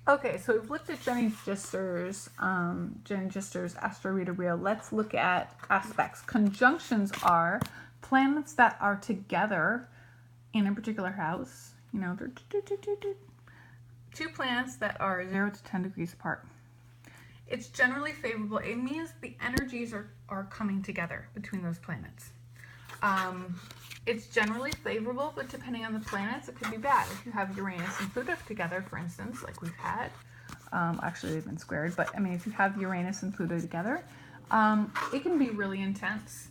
Okay, so we've looked at Jenny Gister's Astro Reader Wheel. Let's look at aspects. Conjunctions are planets that are together in a particular house. You know, they're two planets that are 0 to 10 degrees apart. It's generally favorable. It means the energies are coming together between those planets. It's generally favorable, but depending on the planets, it could be bad. If you have Uranus and Pluto together, for instance, like we've had, actually they've been squared, but I mean, if you have Uranus and Pluto together, it can be really intense.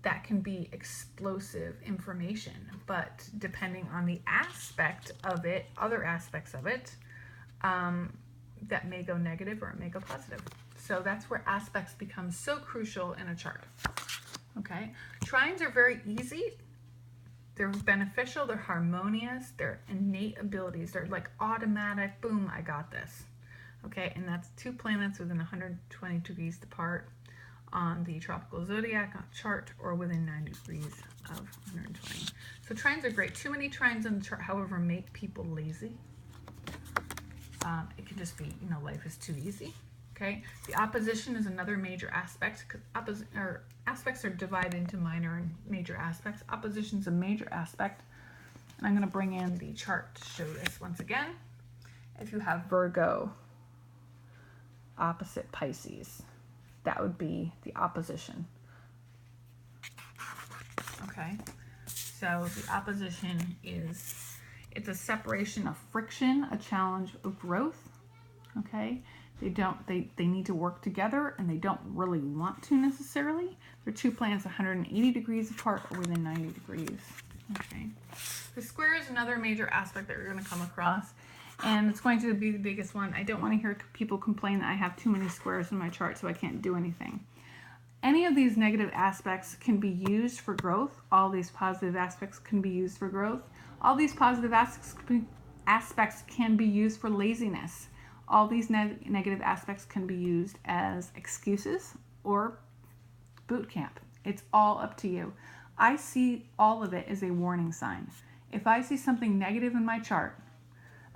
That can be explosive information, but depending on the aspect of it, other aspects of it, that may go negative or it may go positive. So that's where aspects become so crucial in a chart. Okay, trines are very easy. They're beneficial, they're harmonious, they're innate abilities. They're like automatic, boom, I got this. Okay, and that's two planets within 120 degrees apart on the tropical zodiac chart, or within 90 degrees of 120. So trines are great. Too many trines in the chart, however, make people lazy. It can just be, you know, life is too easy. Okay, the opposition is another major aspect, because aspects are divided into minor and major aspects. Opposition is a major aspect. And I'm going to bring in the chart to show this once again. If you have Virgo opposite Pisces, that would be the opposition. Okay, so the opposition is, it's a separation of friction, a challenge of growth. Okay, they need to work together, and they don't really want to necessarily. They're two planets 180 degrees apart or within 90 degrees. Okay, the square is another major aspect that you're going to come across, and it's going to be the biggest one. I don't want to hear people complain that I have too many squares in my chart so I can't do anything. Any of these negative aspects can be used for growth. All these positive aspects can be used for growth. All these positive aspects can be used for laziness. All these negative aspects can be used as excuses or boot camp. It's all up to you. I see all of it as a warning sign. If I see something negative in my chart,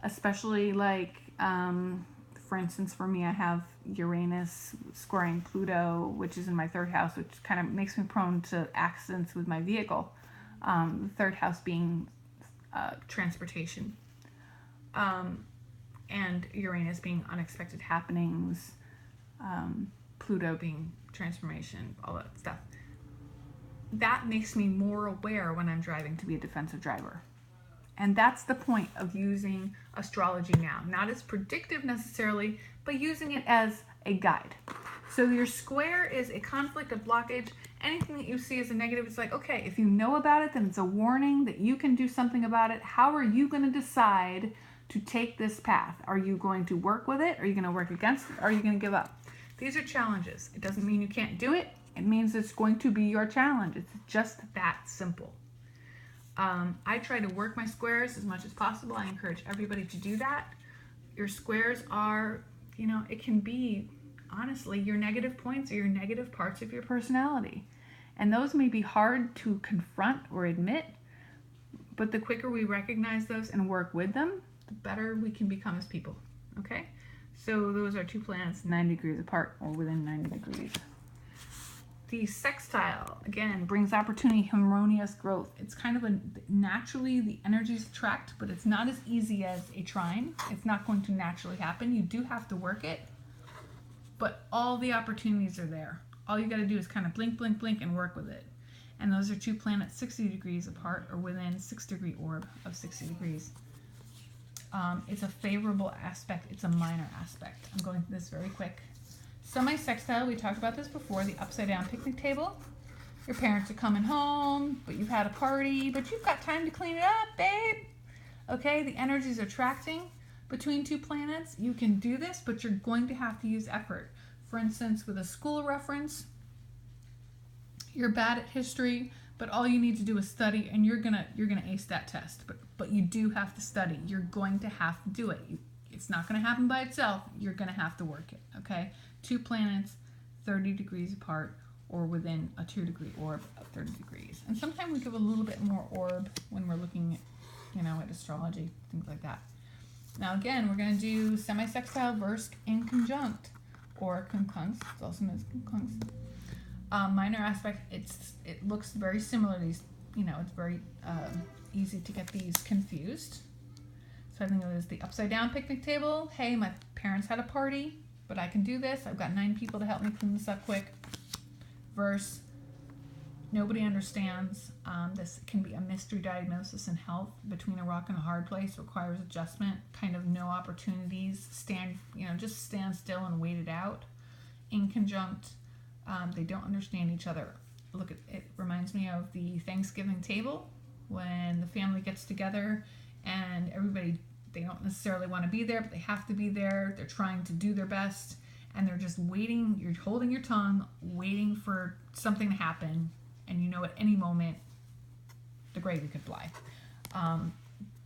especially like, for instance, for me, I have Uranus squaring Pluto, which is in my third house, which kind of makes me prone to accidents with my vehicle. The third house being transportation. And Uranus being unexpected happenings, Pluto being transformation, all that stuff. That makes me more aware when I'm driving to be a defensive driver. And that's the point of using astrology now. Not as predictive necessarily, but using it as a guide. So your square is a conflict, a blockage. Anything that you see as a negative, it's like, okay, if you know about it, then it's a warning that you can do something about it. How are you going to decide to take this path? Are you going to work with it? Are you going to work against it? Are you going to give up? These are challenges. It doesn't mean you can't do it. It means it's going to be your challenge. It's just that simple. I try to work my squares as much as possible. I encourage everybody to do that. Your squares are, you know, it can be, honestly, your negative points or your negative parts of your personality. And those may be hard to confront or admit, but the quicker we recognize those and work with them, the better we can become as people. Okay? So those are two planets 90 degrees apart or within 90 degrees. The sextile, again, brings opportunity, harmonious growth. It's kind of naturally the energies attract, but it's not as easy as a trine. It's not going to naturally happen. You do have to work it, but all the opportunities are there. All you got to do is kind of blink, blink, blink, and work with it. And those are two planets 60 degrees apart or within 6-degree orb of 60 degrees. It's a favorable aspect. It's a minor aspect. I'm going through this very quick. Semi-sextile, we talked about this before, the upside-down picnic table. Your parents are coming home, but you've had a party, but you've got time to clean it up, babe. Okay, the energies are attracting between two planets. You can do this, but you're going to have to use effort. For instance, with a school reference, you're bad at history, but all you need to do is study, and you're gonna ace that test. But you do have to study. You're going to have to do it. It's not going to happen by itself. You're going to have to work it. Okay. Two planets 30 degrees apart or within a 2-degree orb of 30 degrees. And sometimes we give a little bit more orb when we're looking at, at astrology, things like that. Now again, we're going to do semi-sextile versus inconjunct, or conjunct. It's also known as conjunct. Minor aspect, it looks very similar. These, it's very easy to get these confused. So I think it was the upside down picnic table. Hey, my parents had a party, but I can do this. I've got 9 people to help me clean this up quick. Verse, nobody understands. This can be a mystery diagnosis in health. Between a rock and a hard place, requires adjustment. Kind of no opportunities. Just stand still and wait it out. Inconjunct, they don't understand each other. Look, it reminds me of the Thanksgiving table when the family gets together and everybody, they don't necessarily want to be there, but they have to be there. They're trying to do their best and they're just waiting. You're holding your tongue, waiting for something to happen, and at any moment the gravy could fly.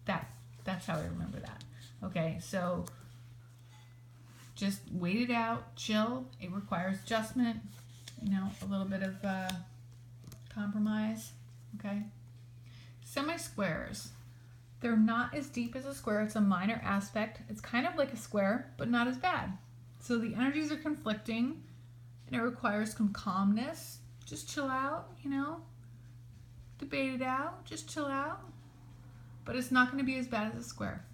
That's how I remember that. Okay, so just wait it out, chill. It requires adjustment, a little bit of compromise. Okay. Semi-squares. They're not as deep as a square. It's a minor aspect. It's kind of like a square, but not as bad. So the energies are conflicting, and it requires some calmness. Just chill out, debate it out, just chill out. But it's not going to be as bad as a square.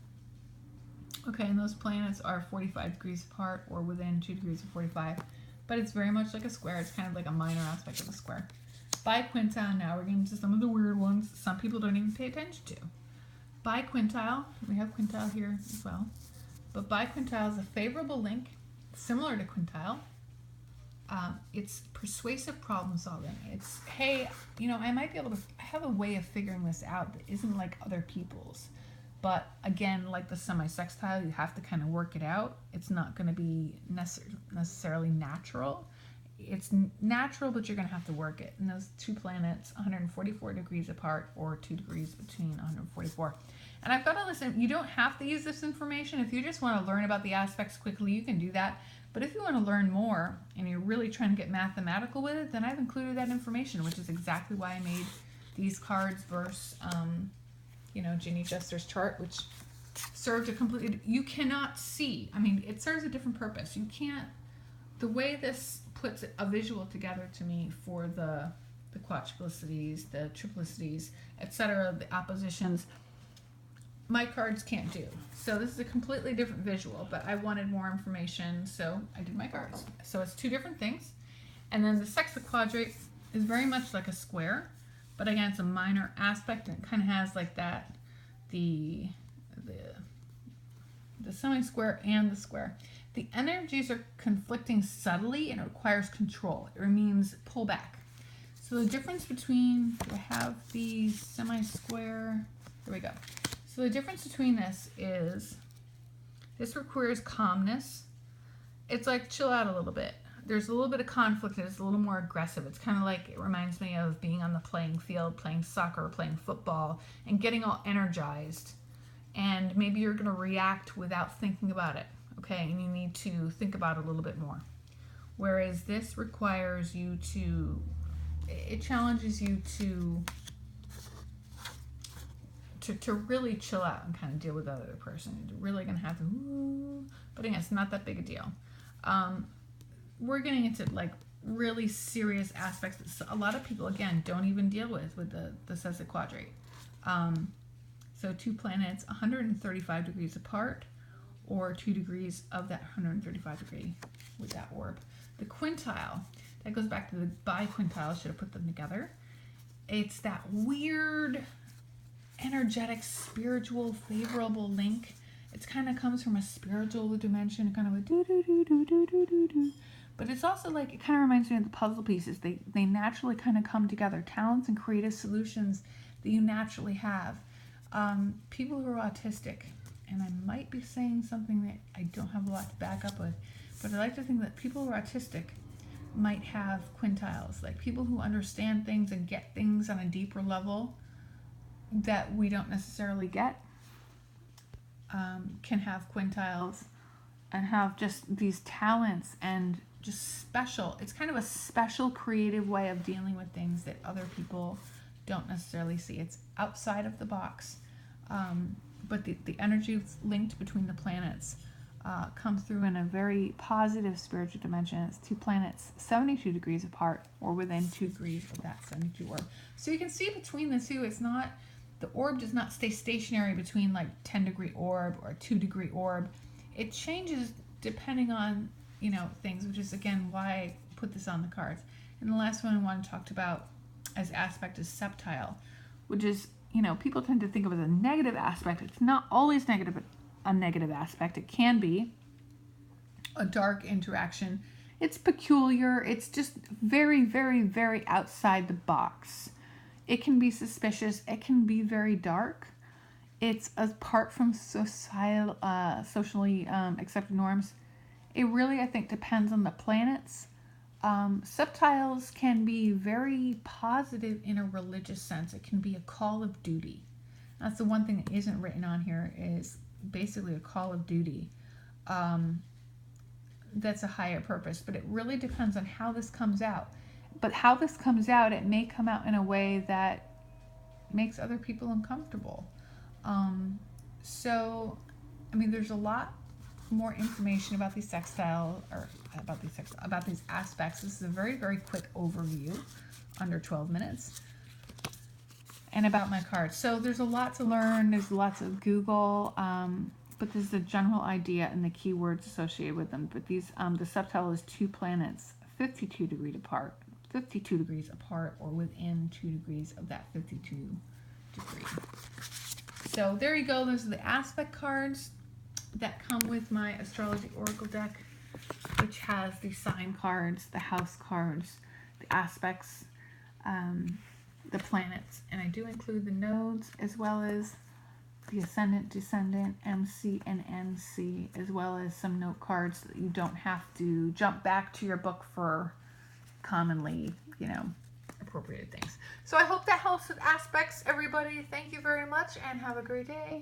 Okay, and those planets are 45 degrees apart or within 2 degrees of 45. But it's very much like a square. It's kind of like a minor aspect of a square. Biquintile, now we're getting to some of the weird ones some people don't even pay attention to. Biquintile, we have quintile here as well. But biquintile is a favorable link, similar to quintile. It's persuasive problem solving. It's, hey, I might be able to have a way of figuring this out that isn't like other people's. But again, like the semi-sextile, you have to kind of work it out. It's not going to be necessarily natural. It's natural, but you're going to have to work it. And those 2 planets, 144 degrees apart, or 2 degrees between 144. And I've got to listen, you don't have to use this information. If you just want to learn about the aspects quickly, you can do that. But if you want to learn more, and you're really trying to get mathematical with it, then I've included that information, which is exactly why I made these cards versus, Ginny Jester's chart, which served a completely, you cannot see. I mean, it serves a different purpose. You can't, the way this puts a visual together to me for the quadruplicities, the triplicities, etc., the oppositions, my cards can't do. So this is a completely different visual, but I wanted more information, so I did my cards. So it's 2 different things. And then the sexaquadrate is very much like a square, but again, it's a minor aspect, and it kind of has like that, the semi-square and the square. The energies are conflicting subtly, and it requires control. It means pull back. So the difference between, do I have the semi-square? There we go. So the difference between this is, this requires calmness. It's like chill out a little bit. There's a little bit of conflict. It's a little more aggressive. It's kind of like, it reminds me of being on the playing field, playing soccer, playing football, and getting all energized. And maybe you're going to react without thinking about it. Okay, and you need to think about it a little bit more. Whereas this requires you to, it challenges you to really chill out and kind of deal with the other person. You're really going to have to, but again, it's not that big a deal. We're getting into like really serious aspects that a lot of people, again, don't even deal with the sexaquadrate. So 2 planets, 135 degrees apart, or 2 degrees of that 135 degree with that orb. The quintile, that goes back to the biquintile, should have put them together. It's that weird, energetic, spiritual, favorable link. It kind of comes from a spiritual dimension, kind of a do-do-do-do-do-do-do. But it's also like, it kind of reminds me of the puzzle pieces. They naturally kind of come together. Talents and creative solutions that you naturally have. People who are autistic, and I might be saying something that I don't have a lot to back up with, but I like to think that people who are autistic might have quintiles, like people who understand things and get things on a deeper level that we don't necessarily get, can have quintiles and have just these talents and just special, it's kind of a special creative way of dealing with things that other people don't necessarily see. It's outside of the box. but the energy linked between the planets come through in a very positive spiritual dimension. It's two planets 72 degrees apart or within 2 degrees of that 72 orb. So you can see between the two, it's not, the orb does not stay stationary between like 10-degree orb or a 2-degree orb. It changes depending on, things, which is again why I put this on the cards. And the last one I want to talk about as aspect is septile, which is, people tend to think of it as a negative aspect. It's not always negative, a negative aspect. It can be a dark interaction. It's peculiar. It's just very, very, very outside the box. It can be suspicious. It can be very dark. It's apart from socially accepted norms. It really, I think, depends on the planets. Septiles can be very positive in a religious sense. It can be a call of duty. That's the one thing that isn't written on here, is basically a call of duty. That's a higher purpose, but it really depends on how this comes out. But how this comes out, it may come out in a way that makes other people uncomfortable. So, there's a lot more information about these sextile, or about these aspects. This is a very, very quick overview, under 12 minutes, and about my cards. So there's a lot to learn. There's lots of Google, but this is a general idea and the keywords associated with them. But these, the septile is two planets, 52 degrees apart, or within 2 degrees of that 52 degree. So there you go. Those are the aspect cards that come with my Astrology Oracle deck, which has the sign cards, the house cards, the aspects, the planets, and I do include the nodes, as well as the ascendant, descendant, MC, and NC, as well as some note cards that you don't have to jump back to your book for commonly, appropriate things. So I hope that helps with aspects, everybody. Thank you very much, and have a great day.